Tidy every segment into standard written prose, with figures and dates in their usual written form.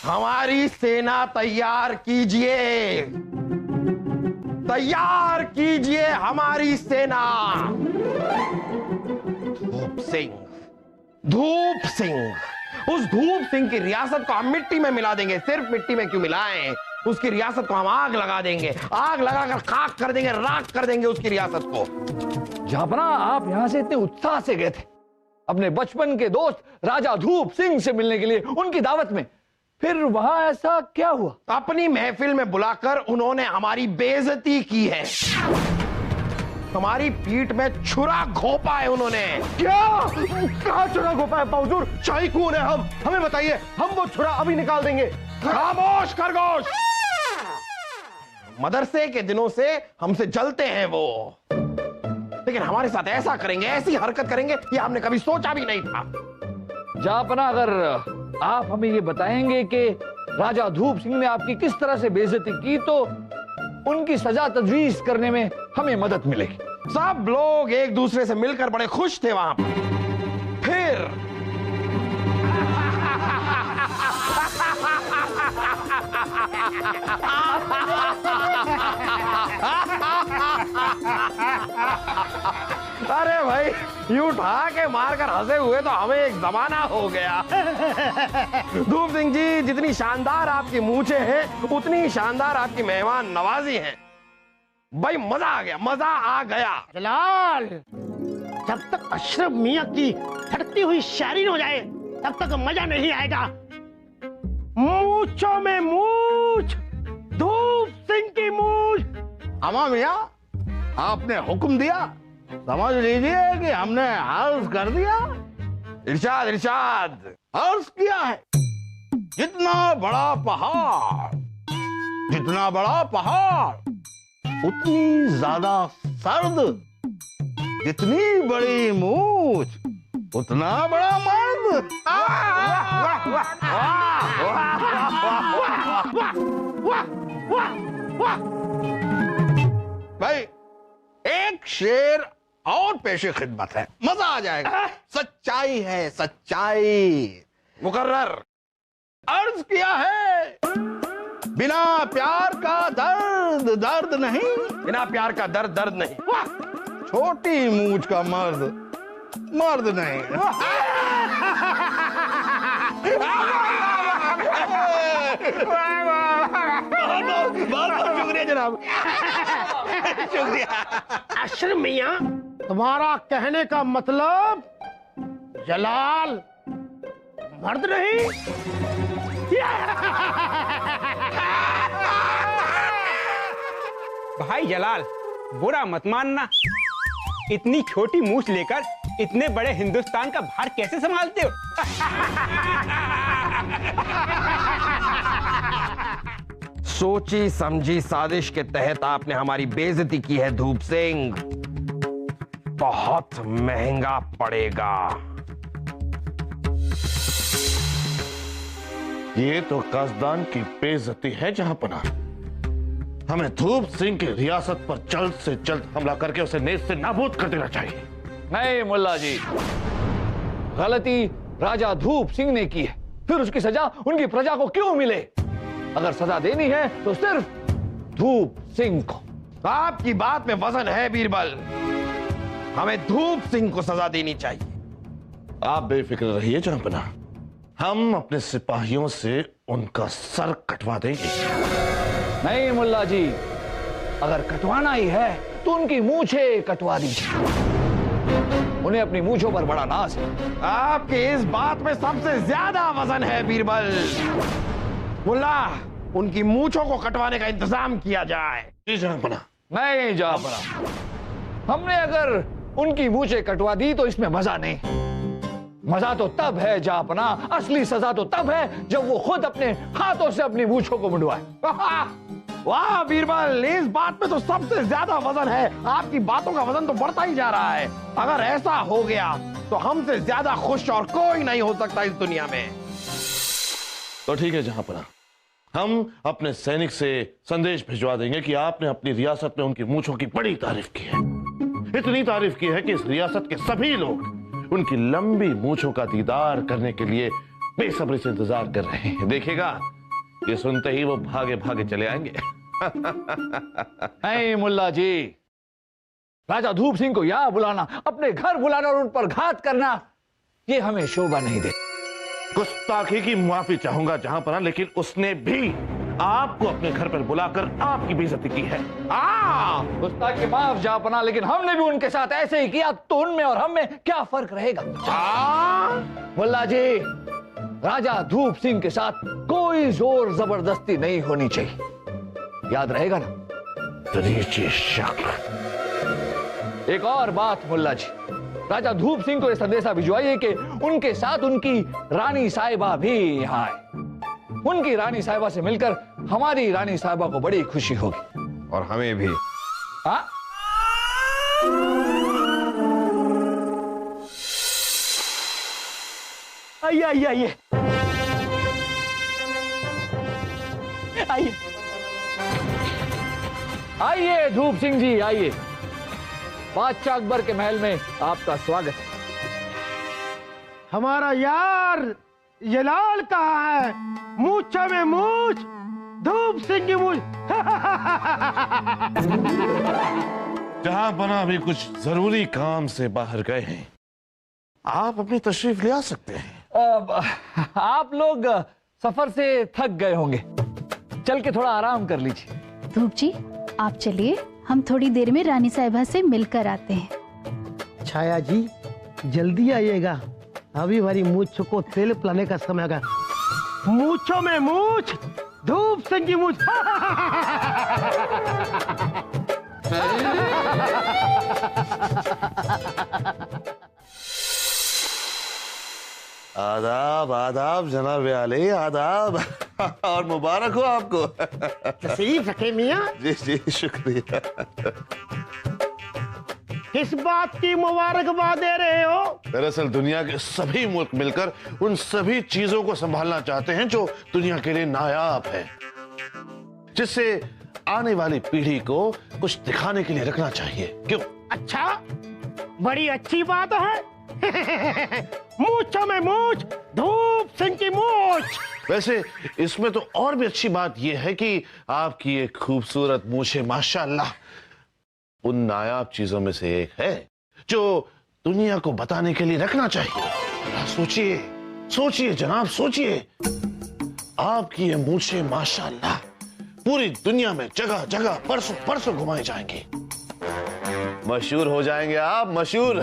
हमारी सेना तैयार कीजिए, तैयार कीजिए हमारी सेना। धूप सिंह, धूप सिंह, उस धूप सिंह की रियासत को हम मिट्टी में मिला देंगे। सिर्फ मिट्टी में क्यों मिलाएं, उसकी रियासत को हम आग लगा देंगे, आग लगाकर खाक कर देंगे, राख कर देंगे उसकी रियासत को। जहापना, आप यहां से इतने उत्साह से गए थे अपने बचपन के दोस्त राजा धूप सिंह से मिलने के लिए, उनकी दावत में, फिर वहां ऐसा क्या हुआ? अपनी महफिल में बुलाकर उन्होंने हमारी बेइज्जती की है, हमारी पीठ में छुरा घोंपा है उन्होंने। क्या? कहां छुरा घोंपा है हुजूर? शाही कौन है हम? हमें बताइए, हम वो छुरा अभी निकाल देंगे। खामोश खरगोश, मदरसे के दिनों से हमसे जलते हैं वो, लेकिन हमारे साथ ऐसा करेंगे, ऐसी हरकत करेंगे, ये हमने कभी सोचा भी नहीं था। जहापना, अगर आप हमें ये बताएंगे कि राजा धूप सिंह ने आपकी किस तरह से बेइज्जती की, तो उनकी सजा तजवीज करने में हमें मदद मिलेगी। सब लोग एक दूसरे से मिलकर बड़े खुश थे वहां पर। फिर अरे भाई, यूं उठा के मारकर हंसे हुए तो हमें एक जमाना हो गया। धूप सिंह जी, जितनी शानदार आपकी मूंछें हैं, उतनी शानदार आपकी मेहमान नवाजी है। भाई मजा आ गया, मजा आ गया। जलाल, जब तक अशरफ मियां की फटती हुई शायरी न हो जाए, तब तक मजा नहीं आएगा। मूंछों में मूंछ, धूप सिंह की मूंछ। अमा मियां, आपने हुक्म दिया, समझ लीजिए कि हमने अर्ज कर दिया। इरशाद, इरशाद। अर्ज किया है, जितना बड़ा पहाड़, जितना बड़ा पहाड़ उतनी ज्यादा सर्द, जितनी बड़ी मूंछ उतना बड़ा मर्द। भाई, एक शेर और पेशे खिदमत है, मजा आ जाएगा। सच्चाई है, सच्चाई। मुकर्रर। अर्ज किया है, बिना प्यार का दर्द दर्द नहीं, बिना प्यार का दर्द दर्द नहीं। छोटी मूंछ का मर्द मर्द नहीं। बहुत शुक्रिया जनाब, शुक्रिया। अशरफ मियां, तुम्हारा कहने का मतलब जलाल मर्द नहीं? भाई जलाल, बुरा मत मानना, इतनी छोटी मूंछ लेकर इतने बड़े हिंदुस्तान का भार कैसे संभालते हो? सोची समझी साजिश के तहत आपने हमारी बेइज्जती की है धूप सिंह, बहुत महंगा पड़ेगा। ये तो कसदान की बेइज्जती है जहांपना। हमें धूप सिंह की रियासत पर जल्द से जल्द हमला करके उसे नेस्त से नाबूद कर देना चाहिए। नहीं मुल्ला जी, गलती राजा धूप सिंह ने की है, फिर उसकी सजा उनकी प्रजा को क्यों मिले? अगर सजा देनी है तो सिर्फ धूप सिंह को। आपकी बात में वजन है बीरबल, हमें धूप सिंह को सजा देनी चाहिए। आप बेफिक्र रहिए जहांपना, हम अपने सिपाहियों से उनका सर कटवा देंगे। नहीं मुल्ला जी, अगर कटवाना ही है तो उनकी मूंछें कटवा दीजिए, उन्हें अपनी मूंछों पर बड़ा नाज है। आपकी इस बात में सबसे ज्यादा वजन है बीरबल। मुल्ला, उनकी मूंछों को कटवाने का इंतजाम किया जाए। जी जहांपना। नहीं जहांपना, हमने अगर उनकी मूंछें कटवा दी तो इसमें मजा नहीं। मजा तो तब है जहांपना, असली सजा तो तब है जब वो खुद अपने हाथों से अपनी मूंछों को मुंडवाए। वाह बीरबल, इस बात में तो सबसे ज्यादा वजन है। आपकी बातों का वजन तो बढ़ता ही जा रहा है। अगर ऐसा हो गया तो हमसे ज्यादा खुश और कोई नहीं हो सकता इस दुनिया में। तो ठीक है जहांपना, हम अपने सैनिक से संदेश भिजवा देंगे कि आपने अपनी रियासत में उनकी मूंछों की बड़ी तारीफ की है। इतनी तारीफ की है कि इस रियासत के सभी लोग उनकी लंबी मूंछों का दीदार करने के लिए बेसब्री से इंतजार कर रहे हैं। देखिएगा, ये सुनते ही वो भागे भागे चले आएंगे। नहीं मुल्ला जी, राजा धूप सिंह को यहां बुलाना, अपने घर बुलाना और उन पर घात करना, ये हमें शोभा नहीं दे। गुस्ताखी की माफी चाहूंगा जहां पर, लेकिन उसने भी आपको अपने घर पर बुलाकर आपकी बेइज्जती की है। गुस्ताखी माफ जापना, लेकिन हमने भी उनके साथ ऐसे ही किया, तो उनमें और हम में क्या फर्क रहेगा? मुल्ला जी, राजा धूप सिंह के साथ कोई जोर जबरदस्ती नहीं होनी चाहिए, याद रहेगा ना? दरीची शक। एक और बात मुल्ला जी, राजा धूप सिंह को यह संदेशा भिजवाइए कि उनके साथ उनकी रानी साहिबा भी यहाँ आए। उनकी रानी साहिबा से मिलकर हमारी रानी साहिबा को बड़ी खुशी होगी। और हमें भी। हाँ? आइए आइए आइए आइए आइए धूप सिंह जी, आइए। बादशाह अकबर के महल में आपका स्वागत है। हमारा यार जलाल कहाँ है? मूछा में मूछ, धूप सिंह की मूछ। जहां बना भी कुछ जरूरी काम से बाहर गए हैं, आप अपनी तशरीफ ले आ सकते हैं। आप लोग सफर से थक गए होंगे, चल के थोड़ा आराम कर लीजिए। धूप जी, आप चलिए, हम थोड़ी देर में रानी साहिबा से मिलकर आते हैं। छाया जी, जल्दी आइएगा, अभी हमारी मूछ को तेल पिलाने का समय होगा। मूछों में मूछ, धूप सिंह की मूछ। आदाब आदाब जनाब आले, आदाब। और मुबारक हो आपको। तशरीफ रखे मियाँ। जी जी, शुक्रिया। किस बात की मुबारकबाद दे रहे हो? दरअसल दुनिया के सभी मुल्क मिलकर उन सभी चीजों को संभालना चाहते हैं जो दुनिया के लिए नायाब है, जिससे आने वाली पीढ़ी को कुछ दिखाने के लिए रखना चाहिए। क्यों? अच्छा, बड़ी अच्छी बात है। मूछों में मूछ, धूप सिंह की मूछ। वैसे इसमें तो और भी अच्छी बात यह है कि आपकी ये खूबसूरत मूछें माशाअल्लाह उन नायाब चीजों में से एक है जो दुनिया को बताने के लिए रखना चाहिए। सोचिए सोचिए जनाब, सोचिए, आपकी ये मूछें माशाअल्लाह पूरी दुनिया में जगह जगह परसों परसों घुमाई जाएंगी, मशहूर हो जाएंगे आप, मशहूर।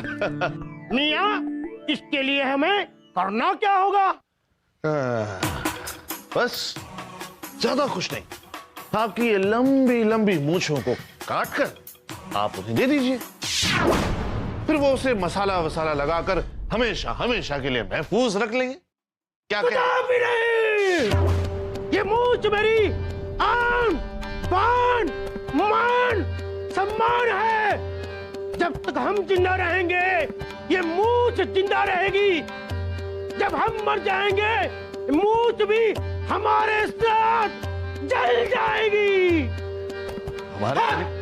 मियाँ, इसके लिए हमें करना क्या होगा? बस ज्यादा कुछ नहीं, आपकी ये लंबी लंबी मूछों को काट कर आप उन्हें दे दीजिए, फिर वो उसे मसाला वसाला लगाकर हमेशा हमेशा के लिए महफूज रख लेंगे। क्या भी नहीं, ये मूछ मेरी आन, बान, मान, सम्मान है। जब तक हम जिंदा रहेंगे ये मूछ जिंदा रहेगी, जब हम मर जाएंगे मूछ भी हमारे साथ जल जाएगी। हमारे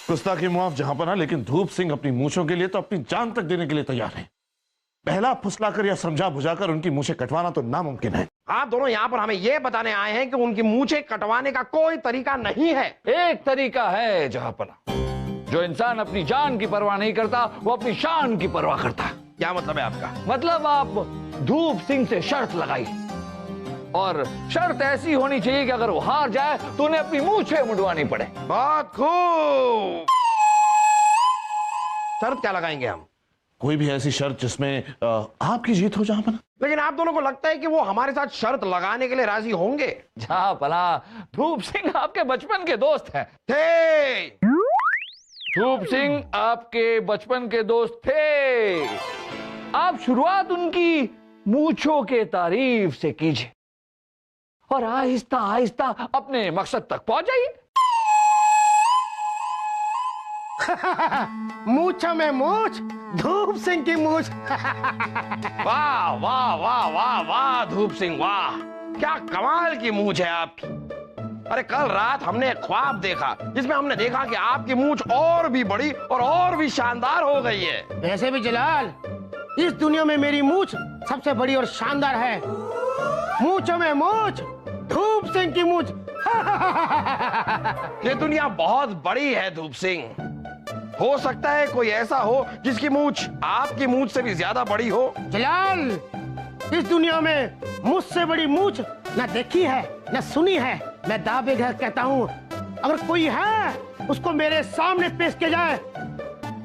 गुस्ताखी मुआफ जहां पर ना, लेकिन धूप सिंह अपनी मूछों के लिए तो अपनी जान तक देने के लिए तैयार है। पहला फुसलाकर या समझा बुझाकर उनकी मूछें कटवाना तो नामुमकिन है। आप दोनों यहाँ पर हमें यह बताने आए हैं कि उनकी मूछें कटवाने का कोई तरीका नहीं है। एक तरीका है जहांपना, जो इंसान अपनी जान की परवाह नहीं करता वो अपनी शान की परवाह करता है। क्या मतलब है आपका? मतलब आप धूप सिंह से शर्त लगाई, और शर्त ऐसी होनी चाहिए कि अगर वो हार जाए तो उन्हें अपनी मूछें मुंडवानी पड़े। बहुत खूब। शर्त क्या लगाएंगे हम? कोई भी ऐसी शर्त जिसमें आपकी जीत हो जहांपना। लेकिन आप दोनों को लगता है कि वो हमारे साथ शर्त लगाने के लिए राजी होंगे? जहांपना, धूप सिंह आपके बचपन के दोस्त हैं। थे। धूप सिंह आपके बचपन के दोस्त थे। आप शुरुआत उनकी मूछों के तारीफ से कीजिए और आहिस्ता आहिस्ता अपने मकसद तक पहुंच जाइए। मूछा में मूछ, धूप सिंह की मूछ। वाह वाह वाह वाह वाह धूप सिंह, वाह क्या कमाल की मूछ है आपकी। अरे कल रात हमने एक ख्वाब देखा जिसमें हमने देखा कि आपकी मूंछ और भी बड़ी और भी शानदार हो गई है। वैसे भी जलाल, इस दुनिया में मेरी मूंछ सबसे बड़ी और शानदार है। मूंछों में मूंछ, धूप सिंह की मूंछ। ये दुनिया बहुत बड़ी है धूप सिंह। हो सकता है कोई ऐसा हो जिसकी मूंछ आपकी मूंछ से भी ज्यादा बड़ी हो। जलाल, इस दुनिया में मुझसे बड़ी मूंछ न देखी है न सुनी है। मैं दावे घर कहता हूँ, अगर कोई है उसको मेरे सामने पेश किया जाए।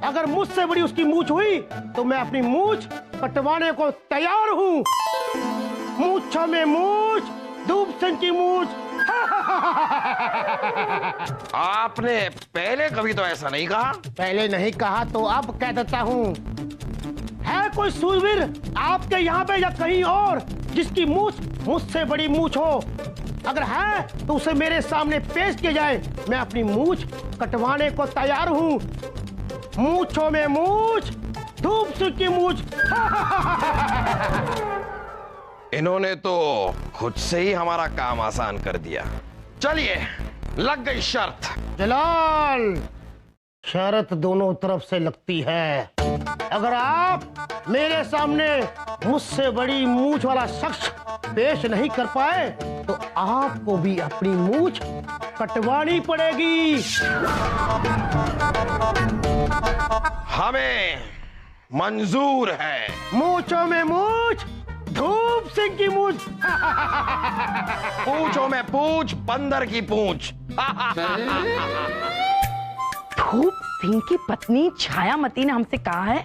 अगर मुझसे बड़ी उसकी मूंछ हुई तो मैं अपनी मूंछ कटवाने को तैयार हूँ। मूंछों में मूंछ, धूप सिंह की मूंछ। आपने पहले कभी तो ऐसा नहीं कहा। पहले नहीं कहा तो अब कह देता हूँ। है कोई सूरवीर आपके यहाँ पे या कहीं और जिसकी मूंछ मुझसे बड़ी मूंछ हो? अगर है तो उसे मेरे सामने पेश किया जाए। मैं अपनी मूंछ कटवाने को तैयार हूँ। मूंछों में मूंछ, धूप सिंह की मूंछ। इन्होंने तो खुद से ही हमारा काम आसान कर दिया। चलिए, लग गई शर्त। जलाल, शर्त दोनों तरफ से लगती है। अगर आप मेरे सामने मुझसे बड़ी मूंछ वाला शख्स पेश नहीं कर पाए तो आपको भी अपनी मूंछ कटवानी पड़ेगी। हमें मंजूर है। मूंछों में मूंछ, धूप सिंह की मूंछ। पूंछों में पूंछ, बंदर की पूंछ। धूप सिंह की पत्नी छायामती ने हमसे कहा है,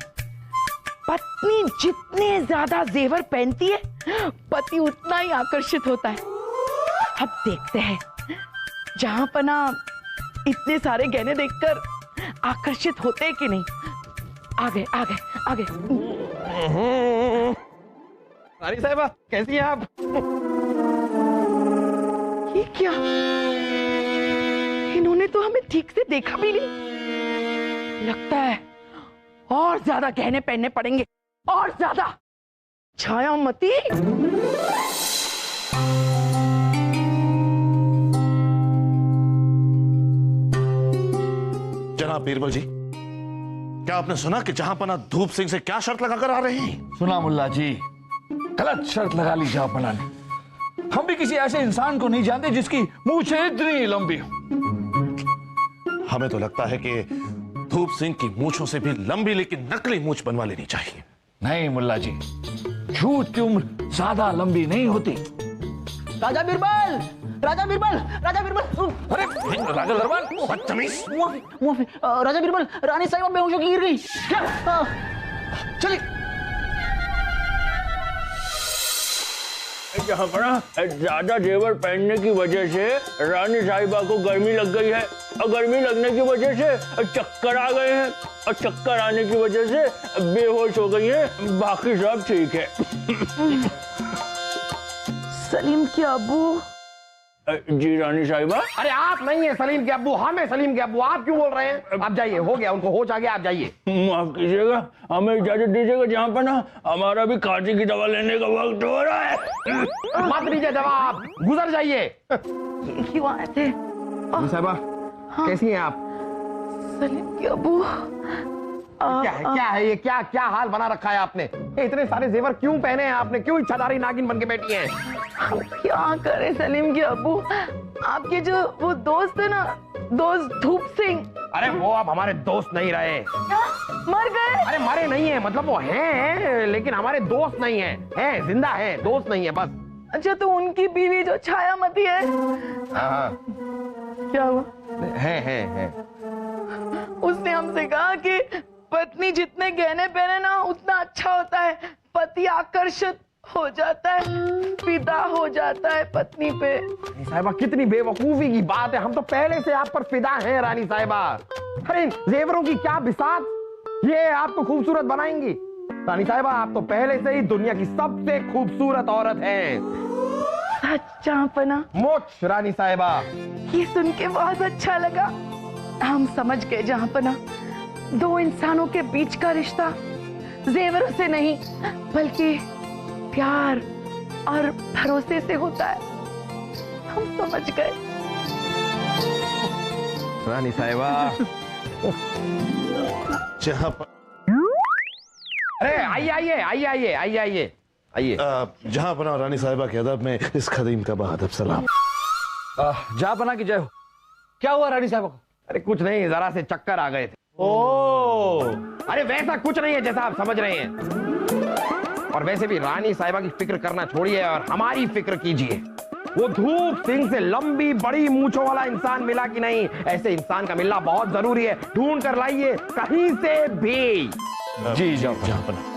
पत्नी जितने ज्यादा जेवर पहनती है पति उतना ही आकर्षित होता है। अब देखते हैं जहां पना इतने सारे गहने देखकर आकर्षित होते हैं कि नहीं। आगे आगे आगे। रानी साहिबा, कैसी हैं आप? ये क्या, इन्होंने तो हमें ठीक से देखा भी नहीं। लगता है और ज्यादा गहने पहनने पड़ेंगे, और ज्यादा। छायामती, जनाब बीरबल जी, क्या आपने सुना कि जहां पना धूप सिंह से क्या शर्त लगाकर आ रहे हैं? सुना मुल्ला जी, गलत शर्त लगा ली जहांपना ने। हम भी किसी ऐसे इंसान को नहीं जानते जिसकी मूंछ इतनी लंबी हो। हमें तो लगता है कि धूप सिंह की मूंछों से भी लंबी लेकिन नकली मूंछ बनवा लेनी चाहिए। नहीं मुल्ला जी, झूठ की उम्र ज्यादा लंबी नहीं होती। राजा बीरबल, राजा बीरबल, राजा बीरबल। अरे राजा दरबार, बदतमीज। राजा बीरबल, रानी साहिबा बेहोश होकर गिर गई। क्या? चलिए। जहाँ पर ज्यादा जेवर पहनने की वजह से रानी साहिबा को गर्मी लग गई है, और गर्मी लगने की वजह से चक्कर आ गए हैं, और चक्कर आने की वजह से बेहोश हो गई हैं। बाकी सब ठीक है। सलीम के अब्बू। जी रानी साहिबा। अरे आप नहीं है सलीम के अब्बू, हम है सलीम के अब्बू। आप क्यों बोल रहे हैं? आप जाइए, हो गया, उनको होश आ गया, आप जाइए। माफ कीजिएगा, हमें इजाजत दीजिएगा। जहाँ पर ना हमारा भी कांटे की दवा लेने का वक्त हो रहा है। मत लीजिए दवा, आप गुजर जाइए। क्यों आए थे? साहिबा, कैसी हैं आप? सलीम के अब्बू। क्या है ये? क्या हाल बना रखा है आपने? इतने सारे जेवर क्यों पहने हैं आपने? क्यों इच्छाधारी नागिन बन के बैठी हैं? क्या करे सलीम के अब्बू, आपके जो वो दोस्त है ना, दोस्त धूप सिंह। अरे वो अब हमारे दोस्त नहीं रहे। क्या? मर गए? अरे मरे नहीं है, मतलब वो हैं लेकिन हमारे दोस्त नहीं है, जिंदा है, दोस्त नहीं है बस। अच्छा, तो उनकी बीवी जो छायामती है, हाँ, क्या हुआ? है। उसने हमसे कहा कि पत्नी जितने गहने पहने ना उतना अच्छा होता है, पति आकर्षित हो जाता है, फिदा हो जाता है पत्नी पे। रानी साहिबा, कितनी बेवकूफी की बात है। हम तो पहले से आप पर फिदा हैं रानी साहिबा। अरे जेवरों की क्या बिसात, ये आपको खूबसूरत बनाएंगी। रानी साहिबा, आप तो पहले से ही दुनिया की सबसे खूबसूरत औरत हैं। सच जहाँपना? मोच रानी साहिबा। ये सुन के बहुत अच्छा लगा। हम समझ गए जहाँपना, दो इंसानों के बीच का रिश्ता जेवरों से नहीं बल्कि प्यार और भरोसे से होता है। हम समझ गए। रानी साहिबा। जहां पर अरे आइए आइए आइए आइए आइए आइए आइए। जहां पना रानी साहिबा के अदब में इस खदीम का बहादुर सलाम। जहां पना की जय हो। क्या हुआ रानी साहब को? अरे कुछ नहीं, जरा से चक्कर आ गए थे। ओ, अरे वैसा कुछ नहीं है जैसा आप समझ रहे हैं। और वैसे भी रानी साहिबा की फिक्र करना छोड़िए और हमारी फिक्र कीजिए। वो धूप सिंह से लंबी बड़ी मूंछों वाला इंसान मिला कि नहीं? ऐसे इंसान का मिलना बहुत जरूरी है। ढूंढ कर लाइए कहीं से भी। जी जाओ। जहां पना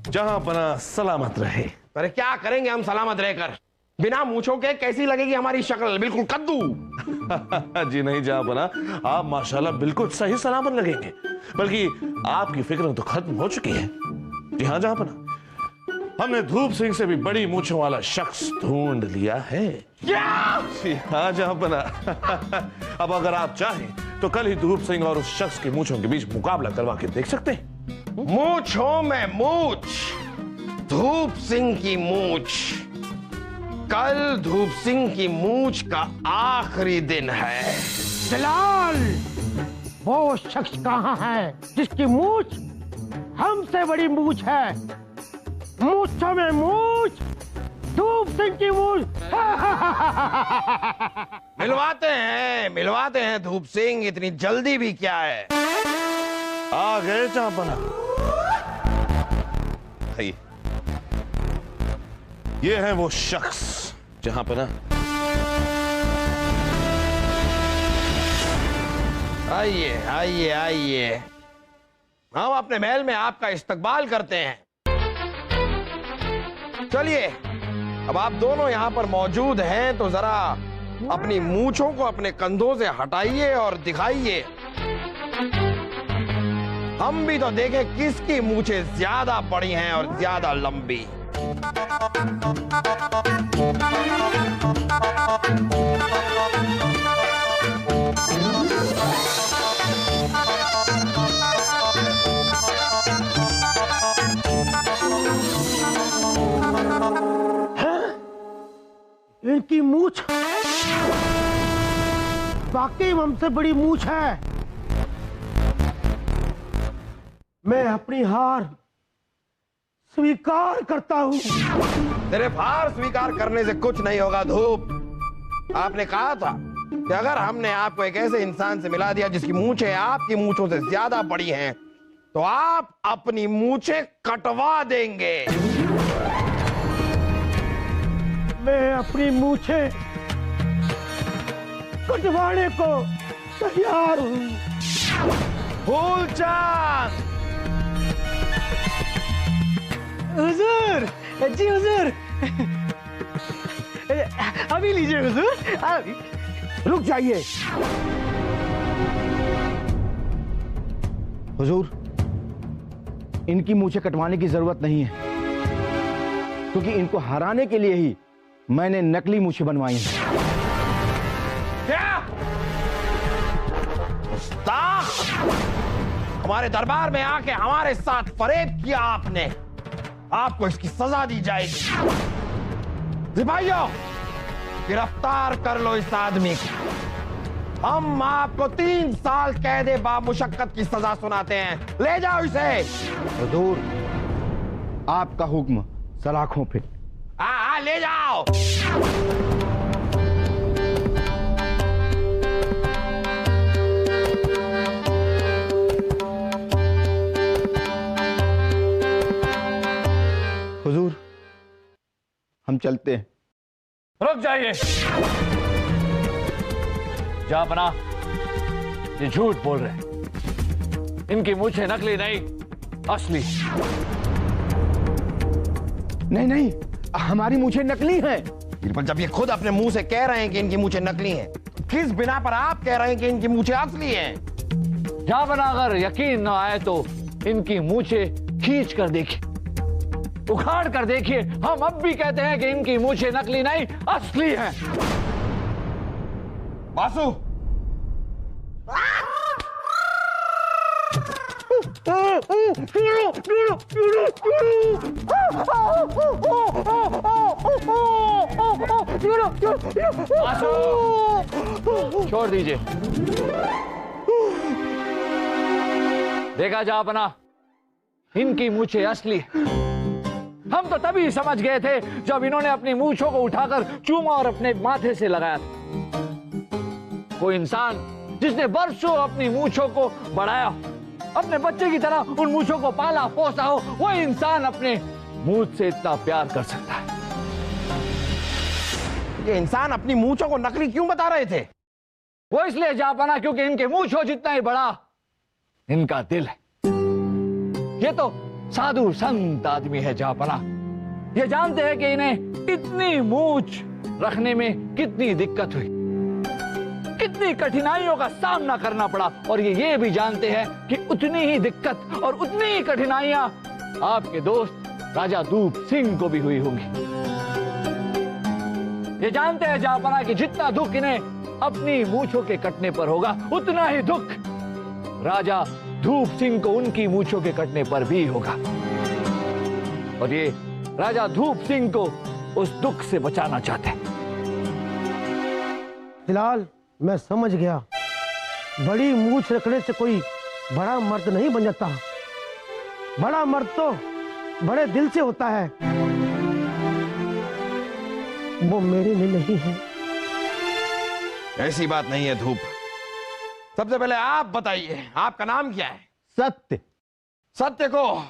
जहां पना सलामत रहे। अरे क्या करेंगे हम सलामत रहकर? बिना मूंछों के कैसी लगेगी हमारी शक्ल? बिल्कुल कद्दू। जी नहीं जहां पना, आप माशाल्लाह बिल्कुल सही सलामत लगेंगे। बल्कि आपकी फिक्र तो खत्म हो चुकी है। जी हाँ जहां पना, हमने धूप सिंह से भी बड़ी मूंछों वाला शख्स ढूंढ लिया है। क्या? जी हाँ जहां पना। अब अगर आप चाहें तो कल ही धूप सिंह और उस शख्स की मूंछों के बीच मुकाबला करवा के देख सकते हैं। मूंछों में मूंछ, धूप सिंह की मूंछ। कल धूप सिंह की मूंछ का आखिरी दिन है। जलाल, वो शख्स कहाँ है जिसकी मूछ हमसे बड़ी मूछ है? मूछों में मूछ, धूप सिंह की मूछ। मिलवाते हैं धूप सिंह। इतनी जल्दी भी क्या है? आ गए जहां पना। आइए, ये है वो शख्स जहां पना। आइए आइए आइए, हम अपने महल में आपका इस्तकबाल करते हैं। चलिए, अब आप दोनों यहाँ पर मौजूद हैं तो जरा अपनी मूंछों को अपने कंधों से हटाइए और दिखाइए। हम भी तो देखें किसकी मूंछें ज्यादा बड़ी हैं और ज्यादा लंबी। इनकी मूछ वाकई हमसे बड़ी मूछ है। मैं अपनी हार स्वीकार करता हूं। सिर्फ हार स्वीकार करने से कुछ नहीं होगा धूप। आपने कहा था कि अगर हमने आपको एक ऐसे इंसान से मिला दिया जिसकी मूंछें आपकी मूंछों से ज्यादा बड़ी हैं, तो आप अपनी मूंछें कटवा देंगे। मैं अपनी मूछें कटवाने को तैयार हूं। फूलचंद! हुजूर, जी हुजूर। अभी लीजिए हुजूर, अभी। रुक जाइए हुजूर, इनकी मूछें कटवाने की जरूरत नहीं है, क्योंकि इनको हराने के लिए ही मैंने नकली मूछें बनवाई हैं। क्या? गुस्ताख! हमारे दरबार में आके हमारे साथ फरेब किया आपने। आपको इसकी सजा दी जाएगी। सिपाहियों, गिरफ्तार कर लो इस आदमी को। हम आपको 3 साल कैदे बामुशक्कत की सजा सुनाते हैं। ले जाओ इसे। हुजूर, आपका हुक्म सलाखों पे। हाँ, ले जाओ। हुजूर, हम चलते हैं। रुक जाइए। जहां पना, ये झूठ बोल रहे हैं। इनकी मूछें नकली नहीं, असली। नहीं नहीं, हमारी मूछें नकली हैं। बिल्कुल, जब ये खुद अपने मुंह से कह रहे हैं कि इनकी मूछें नकली हैं, किस बिना पर आप कह रहे हैं कि इनकी मूछें असली हैं? जहां पना, अगर यकीन ना आए तो इनकी मूछें खींच कर देखिए। उखाड़ कर देखिए, हम अब भी कहते हैं कि इनकी मूछें नकली नहीं असली हैं। वासु, छोड़ दीजिए। देखा जापना, इनकी मूछें असली है। हम तो तभी समझ गए थे जब इन्होंने अपनी मूछों को उठाकर चूमा और अपने माथे से लगाया था। कोई इंसान जिसने बरसों अपनी मूछों को बढ़ाया, अपने बच्चे की तरह उन मूछों को पाला पोसा हो, वो इंसान अपने मूछ से इतना प्यार कर सकता है। ये इंसान अपनी मूंछों को नकली क्यों बता रहे थे? वो इसलिए जापाना क्योंकि इनके मूछों जितना ही बड़ा इनका दिल है। ये तो साधु संत आदमी है जापाना। ये जानते हैं कि इन्हें इतनी मूछ रखने में कितनी दिक्कत हुई, कितनी कठिनाइयों का सामना करना पड़ा, और ये भी जानते हैं कि उतनी ही दिक्कत और उतनी ही कठिनाइयां आपके दोस्त राजा धूप सिंह को भी हुई होंगी। ये जानते हैं जापाना कि जितना दुख इन्हें अपनी मूछों के कटने पर होगा, उतना ही दुख राजा धूप सिंह को उनकी मूछों के कटने पर भी होगा। और ये राजा धूप सिंह को उस दुख से बचाना चाहते हैं। फिलहाल मैं समझ गया, बड़ी मूछ रखने से कोई बड़ा मर्द नहीं बन जाता। बड़ा मर्द तो बड़े दिल से होता है। वो मेरे लिए नहीं है। ऐसी बात नहीं है धूप। सबसे पहले आप बताइए, आपका नाम क्या है? सत्य। सत्य को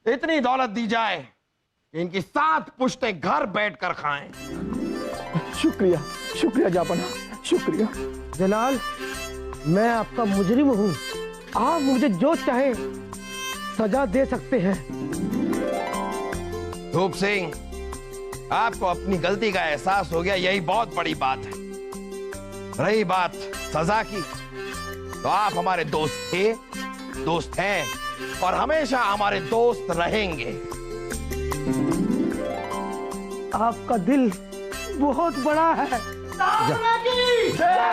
इतनी दौलत दी जाए कि इनकी 7 पुश्तें घर बैठकर खाएं। शुक्रिया, शुक्रिया जापाना, शुक्रिया। जलाल, मैं आपका मुजरिम हूं। आप मुझे जो चाहे सजा दे सकते हैं। धूप सिंह, आपको अपनी गलती का एहसास हो गया, यही बहुत बड़ी बात है। रही बात सजा की, तो आप हमारे दोस्त थे, दोस्त हैं और हमेशा हमारे दोस्त रहेंगे। आपका दिल बहुत बड़ा है। जय!